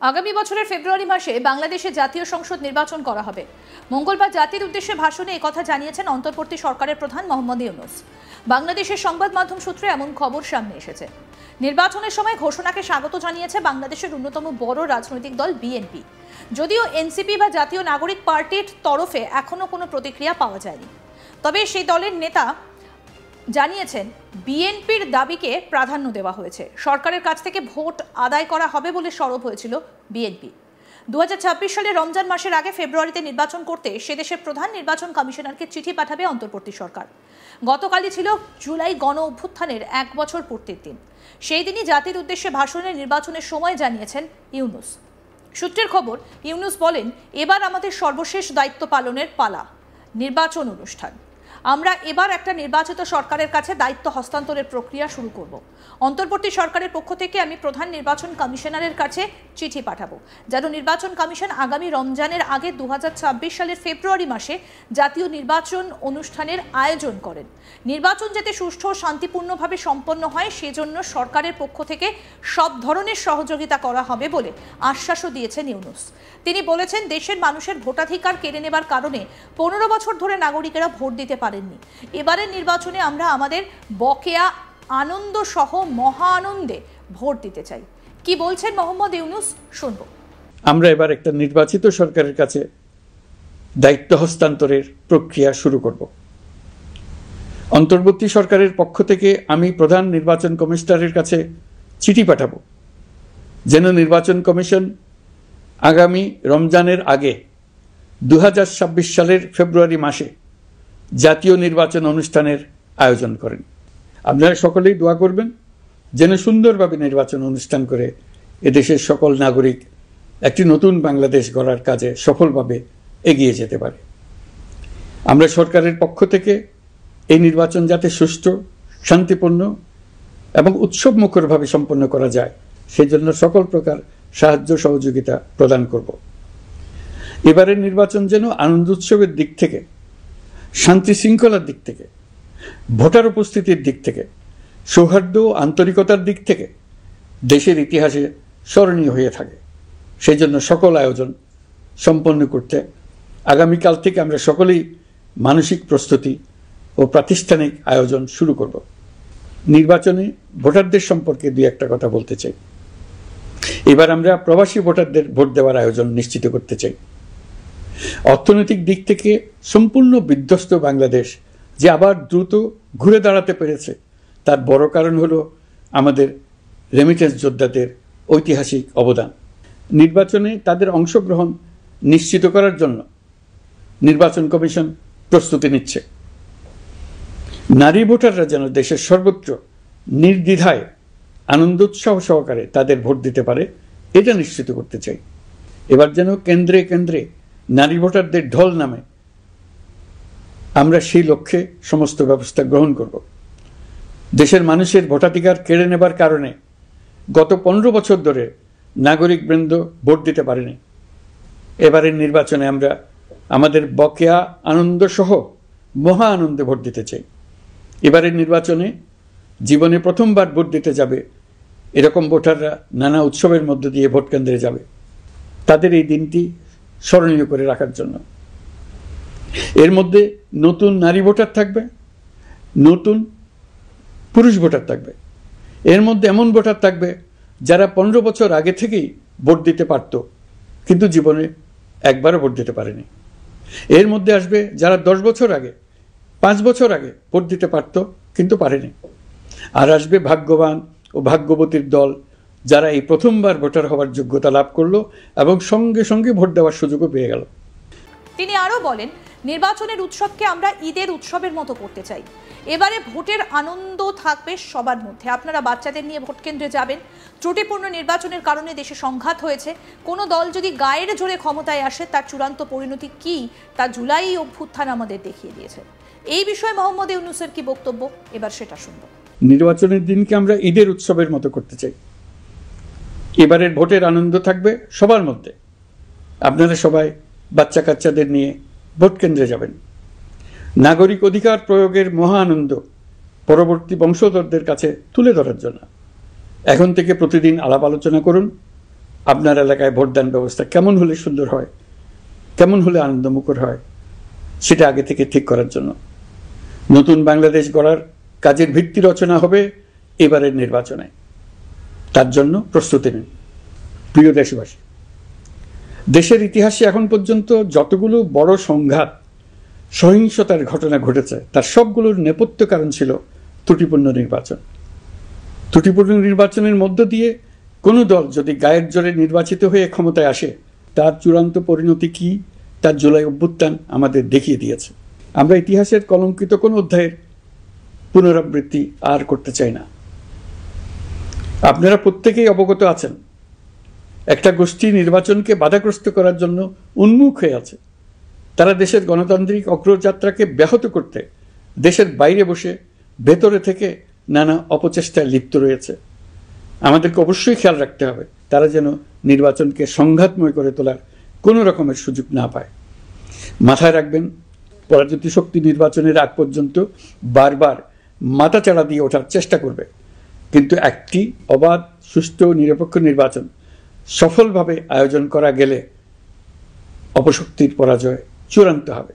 আগামী বছরের ফেব্রুয়ারি মাসে বাংলাদেশে জাতীয় সংসদ নির্বাচন করা হবে। মঙ্গলবার জাতির উদ্দেশ্যে ভাষণে একথা জানিয়েছেন অন্তর্বর্তী সরকারের প্রধান মোহাম্মদ ইউনূস। বাংলাদেশের সংবাদ মাধ্যম সূত্রে এমন খবর সামনে এসেছে। নির্বাচনের সময় ঘোষণাকে স্বাগত জানিয়েছে বাংলাদেশের অন্যতম বড় রাজনৈতিক দল বিএনপি। যদিও এনসিপি বা জাতীয় নাগরিক পার্টির তরফে এখনো কোনো প্রতিক্রিয়া পাওয়া যায়নি। তবে সেই দলের নেতা জানিয়েছেন বিএনপির দাবিকে প্রাধান্য দেওয়া হয়েছে। সরকারের কাছ থেকে ভোট আদায় করা হবে বলে সরব হয়েছিল বিএনপি। 2026 সালে রমজান মাসের আগে ফেব্রুয়ারিতে নির্বাচন করতে সে দেশের প্রধান নির্বাচন কমিশনারকে চিঠি পাঠাবে অন্তর্বর্তী সরকার। গতকালই ছিল জুলাই গণ অভ্যুত্থানের 1 বছর পূর্তির দিন। সেই দিনই জাতির উদ্দেশ্যে ভাষণে নির্বাচনের সময় জানিয়েছেন ইউনূস। সূত্রের খবর, ইউনূস বলেন, এবার আমাদের সর্বশেষ দায়িত্ব পালনের পালা, নির্বাচন অনুষ্ঠান। আমরা এবার একটা নির্বাচিত সরকারের কাছে দায়িত্ব হস্তান্তরের প্রক্রিয়া শুরু করব। অন্তর্বর্তী সরকারের পক্ষ থেকে আমি প্রধান নির্বাচন কমিশনারের কাছে চিঠি পাঠাবো, যেন নির্বাচন কমিশন আগামী রমজানের আগে 2026 সালের ফেব্রুয়ারি মাসে জাতীয় নির্বাচন অনুষ্ঠানের আয়োজন করেন। নির্বাচন যাতে সুষ্ঠু ও শান্তিপূর্ণভাবে সম্পন্ন হয় সেজন্য সরকারের পক্ষ থেকে সব ধরনের সহযোগিতা করা হবে বলে আশ্বাসও দিয়েছেন ইউনূস। তিনি বলেছেন, দেশের মানুষের ভোটাধিকার কেড়ে নেবার কারণে 15 বছর ধরে নাগরিকেরা ভোট দিতে পারেননি। এবারের নির্বাচনে আমরা আমাদের বকেয়া আনন্দ সহ মহা আনন্দে ভোট দিতে চাই। কি বলছেন মোহাম্মদ ইউনূস, শুনবো। আমরা এবার একটা নির্বাচিত সরকারের কাছে দায়িত্ব হস্তান্তরের প্রক্রিয়া শুরু করব। অন্তর্বর্তী সরকারের পক্ষ থেকে আমি প্রধান নির্বাচন কমিশনারের কাছে চিঠি পাঠাবো, যেন নির্বাচন কমিশন আগামী রমজানের আগে 2026 সালের ফেব্রুয়ারি মাসে জাতীয় নির্বাচন অনুষ্ঠানের আয়োজন করেন। আপনারা সকলেই দোয়া করবেন যেন সুন্দরভাবে নির্বাচন অনুষ্ঠান করে এদেশের সকল নাগরিক একটি নতুন বাংলাদেশ গড়ার কাজে সফলভাবে এগিয়ে যেতে পারে। আমরা সরকারের পক্ষ থেকে এই নির্বাচন যাতে সুষ্ঠু, শান্তিপূর্ণ এবং উৎসবমুখরভাবে সম্পন্ন করা যায় সেজন্য সকল প্রকার সাহায্য সহযোগিতা প্রদান করব। এবারের নির্বাচন যেন আনন্দ উৎসবের দিক থেকে, শান্তি শৃঙ্খলার দিক থেকে, ভোটার উপস্থিতির দিক থেকে, সৌহার্দ্য ও আন্তরিকতার দিক থেকে দেশের ইতিহাসে স্মরণীয় হয়ে থাকে। সেই জন্য সকল আয়োজন সম্পন্ন করতে আগামীকাল থেকে আমরা সকলেই মানসিক প্রস্তুতি ও প্রাতিষ্ঠানিক আয়োজন শুরু করব। নির্বাচনে ভোটারদের সম্পর্কে দুই একটা কথা বলতে চাই। এবার আমরা প্রবাসী ভোটারদের ভোট দেওয়ার আয়োজন নিশ্চিত করতে চাই। অর্থনৈতিক দিক থেকে সম্পূর্ণ বিধ্বস্ত বাংলাদেশ যে আবার দ্রুত ঘুরে দাঁড়াতে পেরেছে তার বড় কারণ হলো আমাদের রেমিটেন্স যোদ্ধাদের ঐতিহাসিক অবদান। নির্বাচনে তাদের অংশগ্রহণ নিশ্চিত করার জন্য নির্বাচন কমিশন প্রস্তুতি নিচ্ছে। নারী ভোটাররা যেন দেশের সর্বত্র নির্দ্বিধায় আনন্দোৎসাহ সহকারে তাদের ভোট দিতে পারে এটা নিশ্চিত করতে চাই। এবার যেন কেন্দ্রে কেন্দ্রে নারী ভোটারদের ঢল নামে, আমরা সেই লক্ষ্যে সমস্ত ব্যবস্থা গ্রহণ করব। দেশের মানুষের ভোটাধিকার কেড়ে নেবার কারণে গত 15 বছর ধরে নাগরিকবৃন্দ ভোট দিতে পারেনি। এবারের নির্বাচনে আমরা আমাদের বকেয়া আনন্দ সহ মহা আনন্দে ভোট দিতে চাই। এবারের নির্বাচনে জীবনে প্রথমবার ভোট দিতে যাবে এরকম ভোটাররা নানা উৎসবের মধ্য দিয়ে ভোট কেন্দ্রে যাবে, তাদের এই দিনটি স্মরণীয় করে রাখার জন্য। এর মধ্যে নতুন নারী ভোটার থাকবে, নতুন পুরুষ ভোটার থাকবে। এর মধ্যে এমন ভোটার থাকবে যারা 15 বছর আগে থেকেই ভোট দিতে পারত কিন্তু জীবনে একবারও ভোট দিতে পারেনি। এর মধ্যে আসবে যারা 10 বছর আগে, 5 বছর আগে ভোট দিতে পারত কিন্তু পারেনি। আর আসবে ভাগ্যবান ও ভাগ্যবতীর দল যারা এই প্রথমবার ভোটার হওয়ার যোগ্যতা লাভ করলো এবং সঙ্গে সঙ্গে ভোট দেওয়ার সুযোগও পেয়ে গেল। তিনি আরো বলেন, নির্বাচনের উৎসবকে আমরা ঈদের উৎসবের মতো করতে চাই। এবারে ভোটের আনন্দ থাকবে সবার মধ্যে। আপনারা বাচ্চাদের নিয়ে ভোট কেন্দ্রে যাবেন। ত্রুটিপূর্ণ নির্বাচনের কারণে দেশে সংঘাত হয়েছে। কোনো দল যদি গায়ের জোরে ক্ষমতায় আসে তার চূড়ান্ত পরিণতি কি তা জুলাই অভ্যুত্থান আমাদের দেখিয়ে দিয়েছে। এই বিষয়ে মোহাম্মদ ইউনূসের কি বক্তব্য, এবার সেটা শুনব। নির্বাচনের দিনকে আমরা ঈদের উৎসবের মতো করতে চাই। এবারের ভোটের আনন্দ থাকবে সবার মধ্যে। আপনারা সবাই বাচ্চা কাচ্চাদের নিয়ে ভোট কেন্দ্রে যাবেন। নাগরিক অধিকার প্রয়োগের মহা আনন্দ পরবর্তী বংশধরদের কাছে তুলে ধরার জন্য এখন থেকে প্রতিদিন আলাপ আলোচনা করুন, আপনার এলাকায় ভোটদান ব্যবস্থা কেমন হলে সুন্দর হয়, কেমন হলে আনন্দমুখর হয়, সেটা আগে থেকে ঠিক করার জন্য নতুন বাংলাদেশ গড়ার কাজের ভিত্তি রচনা হবে এবারের নির্বাচনে। তার জন্য প্রস্তুতি নিন। প্রিয় দেশবাসী, দেশের ইতিহাসে এখন পর্যন্ত যতগুলো বড় সংঘাত, সহিংসতার ঘটনা ঘটেছে তার সবগুলোর নেপথ্য কারণ ছিল ত্রুটিপূর্ণ নির্বাচন। ত্রুটিপূর্ণ নির্বাচনের মধ্য দিয়ে কোনো দল যদি গায়ের জোরে নির্বাচিত হয়ে ক্ষমতায় আসে, তার চূড়ান্ত পরিণতি কি তার জুলাই অভ্যুত্থান আমাদের দেখিয়ে দিয়েছে। আমরা ইতিহাসের কলঙ্কিত কোনো অধ্যায়ের পুনরাবৃত্তি আর করতে চাই না। আপনারা প্রত্যেকেই অবগত আছেন, একটা গোষ্ঠী নির্বাচনকে বাধাগ্রস্ত করার জন্য উন্মুখ হয়ে আছে। তারা দেশের গণতান্ত্রিক অগ্রযাত্রাকে ব্যাহত করতে দেশের বাইরে বসে ভেতরে থেকে নানা অপচেষ্টায় লিপ্ত রয়েছে। আমাদেরকে অবশ্যই খেয়াল রাখতে হবে তারা যেন নির্বাচনকে সংঘাতময় করে তোলার কোনো রকমের সুযোগ না পায়। মাথায় রাখবেন, পরাজিত শক্তি নির্বাচনের আগ পর্যন্ত বারবার মাথাচাড়া দিয়ে ওঠার চেষ্টা করবে, কিন্তু একটি অবাধ, সুষ্ঠু, নিরপেক্ষ নির্বাচন সফলভাবে আয়োজন করা গেলে অপশক্তির পরাজয় চূড়ান্ত হবে।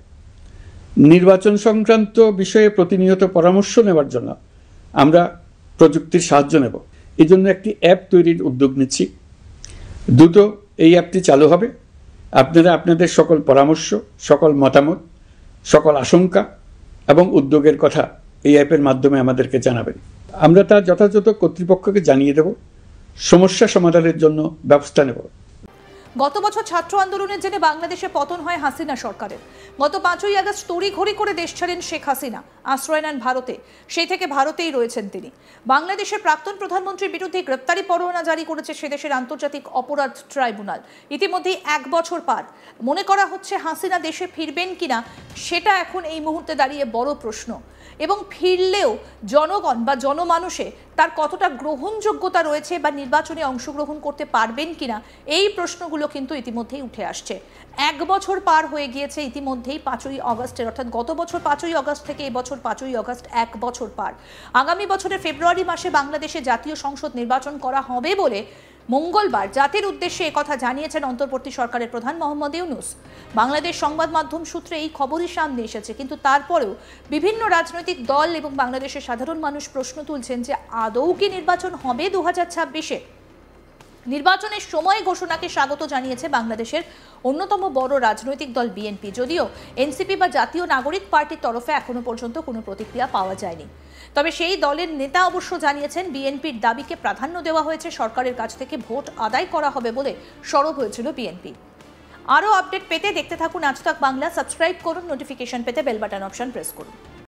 নির্বাচন সংক্রান্ত বিষয়ে প্রতিনিয়ত পরামর্শ নেওয়ার জন্য আমরা প্রযুক্তির সাহায্য নেব। এই জন্য একটি অ্যাপ তৈরির উদ্যোগ নিচ্ছি। দ্রুত এই অ্যাপটি চালু হবে। আপনারা আপনাদের সকল পরামর্শ, সকল মতামত, সকল আশঙ্কা এবং উদ্যোগের কথা এই অ্যাপের মাধ্যমে আমাদেরকে জানাবেন। আমরা তা যথাযথ কর্তৃপক্ষকে জানিয়ে দেব, সমস্যা সমাধানের জন্য ব্যবস্থা নেব। গত বছর ছাত্র আন্দোলনের জেরে বাংলাদেশে পতন হয় হাসিনা সরকারের। গত 5ই আগস্ট তড়িঘড়ি করে দেশ ছাড়েন শেখ হাসিনা, আশ্রয় নেন ভারতে। সেই থেকে ভারতেই রয়েছেন তিনি। বাংলাদেশের প্রাক্তন প্রধানমন্ত্রীর বিরুদ্ধে গ্রেপ্তারি পরোয়ানা জারি করেছে সেদেশের আন্তর্জাতিক অপরাধ ট্রাইব্যুনাল। ইতিমধ্যেই 1 বছর পার। মনে করা হচ্ছে হাসিনা দেশে ফিরবেন কিনা সেটা এখন এই মুহূর্তে দাঁড়িয়ে বড় প্রশ্ন। এবং ফিরলেও জনগণ বা জনমানুষে তার কতটা গ্রহণযোগ্যতা রয়েছে বা নির্বাচনে অংশগ্রহণ করতে পারবেন কিনা, এই প্রশ্নগুলো কিন্তু ইতিমধ্যেই উঠে আসছে। 1 বছর পার হয়ে গিয়েছে ইতিমধ্যেই 5ই আগস্টের, অর্থাৎ গত বছর 5ই আগস্ট থেকে এবছর 5ই আগস্ট 1 বছর পার। আগামী বছরের ফেব্রুয়ারি মাসে বাংলাদেশে জাতীয় সংসদ নির্বাচন করা হবে বলে মঙ্গলবার জাতির উদ্দেশ্যে একথা জানিয়েছেন অন্তর্বর্তী সরকারের প্রধান মোহাম্মদ ইউনূস। বাংলাদেশ সংবাদ মাধ্যম সূত্রে এই খবরই সামনে এসেছে, কিন্তু তারপরেও বিভিন্ন রাজনৈতিক দল এবং বাংলাদেশের সাধারণ মানুষ প্রশ্ন তুলছেন যে আদৌ কি নির্বাচন হবে 2026-এ। নির্বাচনের সময় ঘোষণাকে স্বাগত জানিয়েছে বাংলাদেশের অন্যতম বড় রাজনৈতিক দল বিএনপি, যদিও এনসিপি বা জাতীয় নাগরিক পার্টির তরফে এখনো পর্যন্ত কোনো প্রতিক্রিয়া পাওয়া যায়নি। তবে সেই দলের নেতা অবশ্য জানিয়েছেন বিএনপির দাবিকে প্রাধান্য দেওয়া হয়েছে, সরকারের কাছ থেকে ভোট আদায় করা হবে বলে সরব হয়েছিল বিএনপি। আরও আপডেট পেতে দেখতে থাকুন আজ তাক বাংলা। সাবস্ক্রাইব করুন, নোটিফিকেশন পেতে বেল বাটন অপশন প্রেস করুন।